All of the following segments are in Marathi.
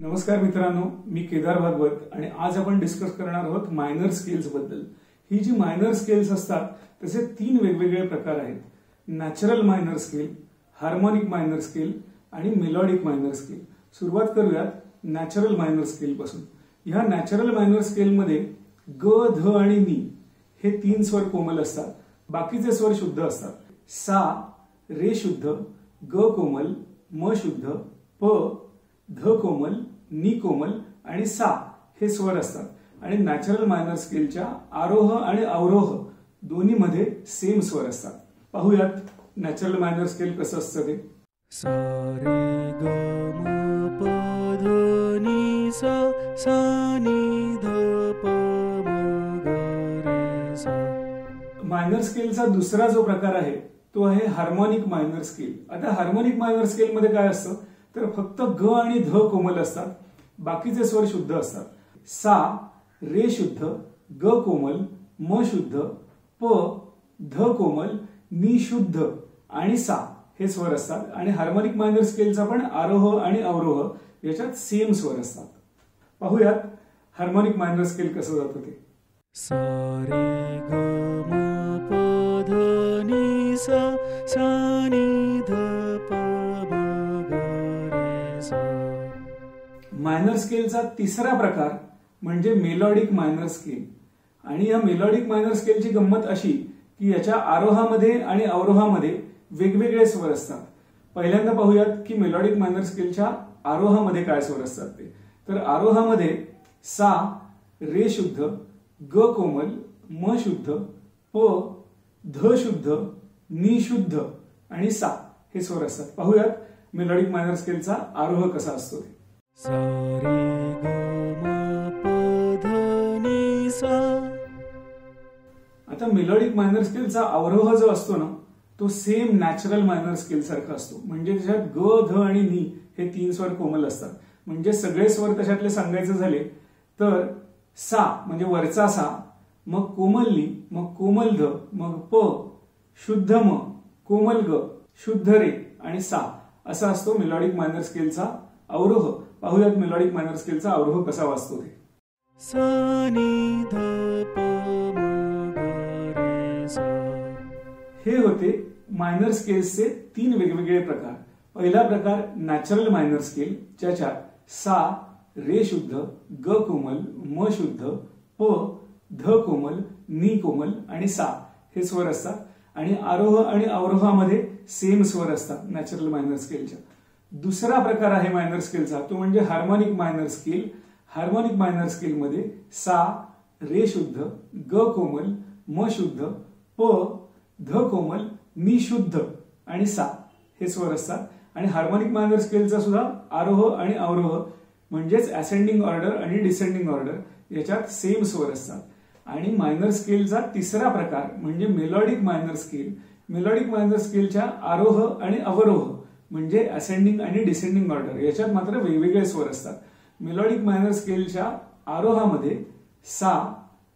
नमस्कार मित्रांनो, मी केदार भागवत आणि आज आपण डिस्कस करणार आहोत मायनर स्केल्स बद्दल। ही जी मायनर स्केल्स असतात त्याचे तीन वेगवेगळे प्रकार आहेत। Natural minor scale, harmonic minor scale आणि मेलोडिक मायनर स्केल। सुरुवात करूयात नॅचरल मायनर स्केल पासून। ह्या नॅचरल मायनर स्केल मध्ये ग, ध आणि नी हे तीन स्वर कोमल असतात, बाकीचे स्वर शुद्ध असतात। सा, रे शुद्ध, ग कोमल, म शुद्ध, प, ध कोमल, नी कोमल आणि सा हे स्वर असतात आणि नॅचरल मायनर स्केलच्या आरोह आणि अवरोह दोन्ही मध्ये सेम स्वर असतात। पाहूयात नॅचरल मायनर स्केल कसं असतं ते। सा रे ग म प ध नी सा, सा नी ध प म ग रे सा। मायनर स्केलचा दुसरा जो प्रकार आहे तो आहे हार्मोनिक मायनर स्केल। आता हार्मोनिक मायनर स्केल मध्ये काय असतं तर फक्त ग आणि ध कोमल असतात, बाकीचे स्वर शुद्ध असतात। सा, रे शुद्ध, ग कोमल, म शुद्ध, प, ध कोमल, नी शुद्ध आणि सा हे स्वर असतात आणि हार्मोनिक मायनर स्केलचा पण आरोह आणि अवरोह याच्यात सेम स्वर असतात। पाहूयात हार्मोनिक मायनर स्केल कसं जातं ते। सा रे ग म प ध नी सा, सा नी ध प म ग रे सा। मायनर स्केलचा तिसरा प्रकार म्हणजे मेलोडिक मायनर स्केल आणि या मेलोडिक मायनर स्केलची गंमत अशी की याच्या आरोहामध्ये आणि अवरोहामध्ये वेगवेगळे स्वर असतात। पहिल्यांदा पाहूयात की मेलोडिक मायनर स्केलच्या आरोहामध्ये काय स्वर असतात ते। तर आरोहामध्ये सा, रे शुद्ध, ग कोमल, म शुद्ध, प, ध शुद्ध, नी शुद्ध आणि सा हे स्वर असतात। पाहूयात मेलोडिक मायनर स्केलचा आरोह कसा असतो ते। सा रे ग म प ध नी सा। आता मेलोडिक मायनर स्केलचा अवरोह जो असतो ना तो सेम नॅचरल मायनर स्केल सारखा असतो, म्हणजे त्याच्यात ग, ध आणि नी हे तीन स्वर कोमल असतात। म्हणजे सगळे स्वर त्याच्यातले सांगायचे झाले तर सा म्हणजे वरचा सा, मग कोमल नी, मग कोमल ध, मग प, शुद्ध म, कोमल ग, शुद्ध रे आणि सा असा असतो मेलोडिक मायनर स्केलचा अवरोह। पाहूयात मेलोडिक मायनर स्केलचा अवरोह कसा वाजतो ते। सा नी ध प म ग रे सा। हे होते मायनर स्केल्सचे तीन वेगवेगळे प्रकार। पहिला प्रकार नॅचरल मायनर स्केल, ज्याच्यात सा, रे शुद्ध, ग कोमल, म शुद्ध, प, ध कोमल, नी कोमल आणि सा हे स्वर असतात आणि आरोह आणि अवरोहामध्ये सेम स्वर असतात नॅचरल मायनर स्केलच्या। दुसरा प्रकार आहे मायनर स्केलचा तो म्हणजे harmonic minor scale. Harmonic minor scale मध्ये सा, रे शुद्ध, ग कोमल, म शुद्ध, प, ध कोमल, नी शुद्ध आणि सा हे स्वर असतात आणि हार्मोनिक मायनर स्केलचा सुद्धा आरोह आणि अवरोह म्हणजेच असेंडिंग ऑर्डर आणि डिसेंडिंग ऑर्डर याच्यात सेम स्वर असतात। आणि मायनर स्केलचा तिसरा प्रकार म्हणजे melodic minor scale. Melodic minor स्केलच्या आरोह आणि अवरोह म्हणजे असेंडिंग आणि डिसेंडिंग ऑर्डर याच्यात मात्र वेगवेगळे स्वर असतात। मेलोडिक मायनर स्केलच्या आरोहामध्ये सा,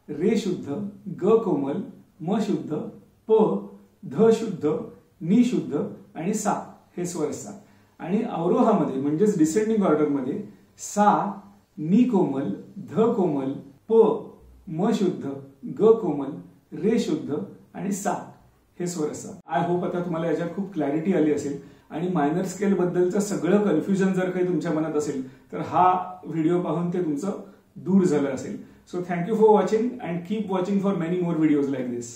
रे शुद्ध, ग कोमल, म शुद्ध, प, ध शुद्ध, नी शुद्ध आणि सा हे स्वर असतात आणि अवरोहामध्ये म्हणजेच डिसेंडिंग ऑर्डर मध्ये सा, नी कोमल, ध कोमल, प, म शुद्ध, ग कोमल, रे शुद्ध आणि सा हे स्वर असतात। आय होप आता तुम्हाला याच्यात खूप क्लॅरिटी आली असेल आणि मायनर स्केल बद्दलचं सगळं कन्फ्युजन जर काही तुमच्या मनात असेल तर हा व्हिडिओ पाहून ते तुमचं दूर झालं असेल। So thank you for watching and keep watching for many more videos like this.